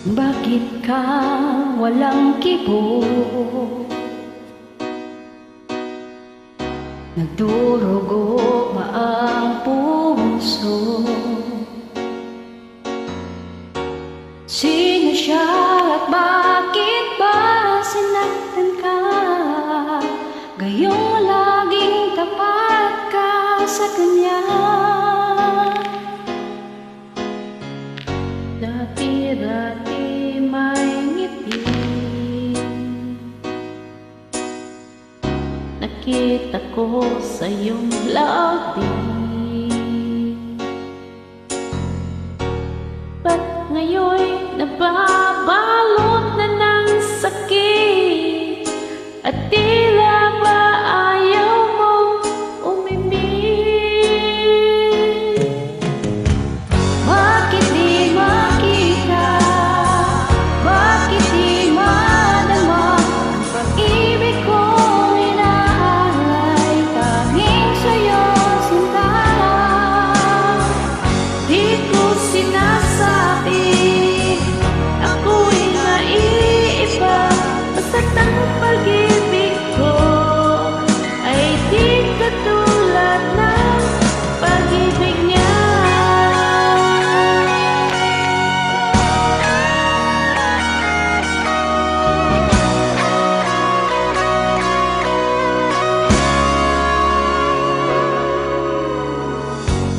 Bakit ka walang kibo? Nagdurugo ba ang puso? Sino siya at bakit ba sinaktan ka? Gayong laging tapat ka sa kanya. Dati-dati may ngiti, nakita ko sa iyong labi. Ba't ngayon'y nababalot na ng sakit? At tila ba ayaw mong umimik? Bakit di makita? Bakit di madama ang pag-ibig kong inaalay? Tanging sa'yo sinta. Di ko sinasabi ako'y naiiba, basta't ang pag-ibig ko ay di katulad ng pag-ibig niya.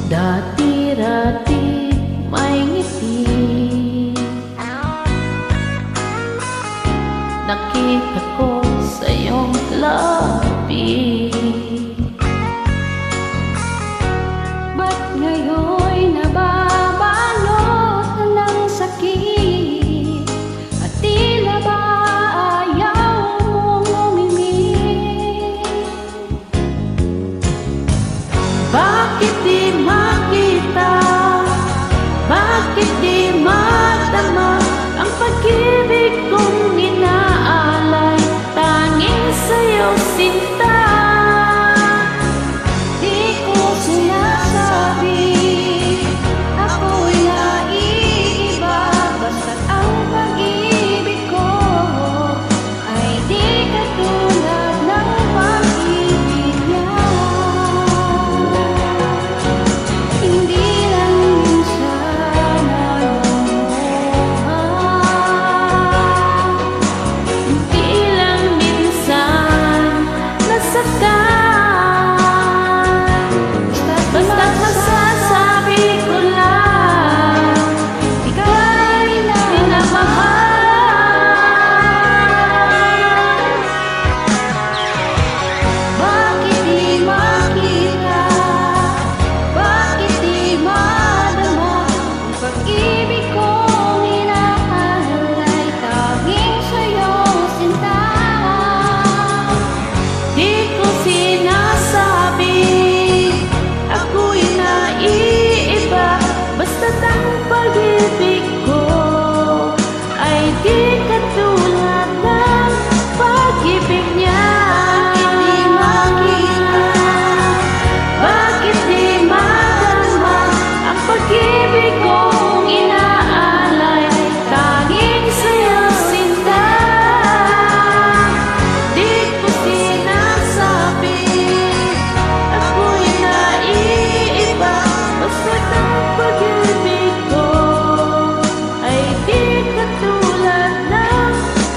Dati-dati may ngiti, nakita ko sa iyong labi. Ba't ngayon'y nababalot na ng sakit? At tila ba ayaw mong umimik? Bakit di makita? Bakit di madama ang pag-ibig kong inaalay? Tanging sa'yo sinta. Di ko sinasabi ako'y naiiba, basta't ang pag-ibig ko ay di katulad ng pag-ibig niya. Hindi lang minsan hindi lang minsan nasaktan. Basta't masasabi ko lang, ika'y minamahal. Bakit di makita? Bakit di madama ang pag-ibig kong inaalay? Tanging sa'yo sinta. Di ko sinasabi ako'y naiiba, basta't ang pag-ibig ko ay di katulad ng pag-ibig niya. Bakit di makita? Bakit di madama ang pag-ibig kong inaalay? Tanging sa'yo sinta. Di ko sinasabi ako'y naiiba, basta't ang pag-ibig ko ay di katulad ng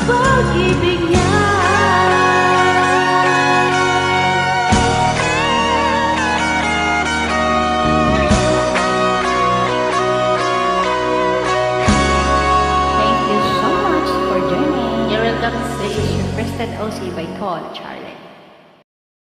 pag-ibig niya. Thank you so much for joining. You're welcome. This is your Kristen OC by Call Charlie.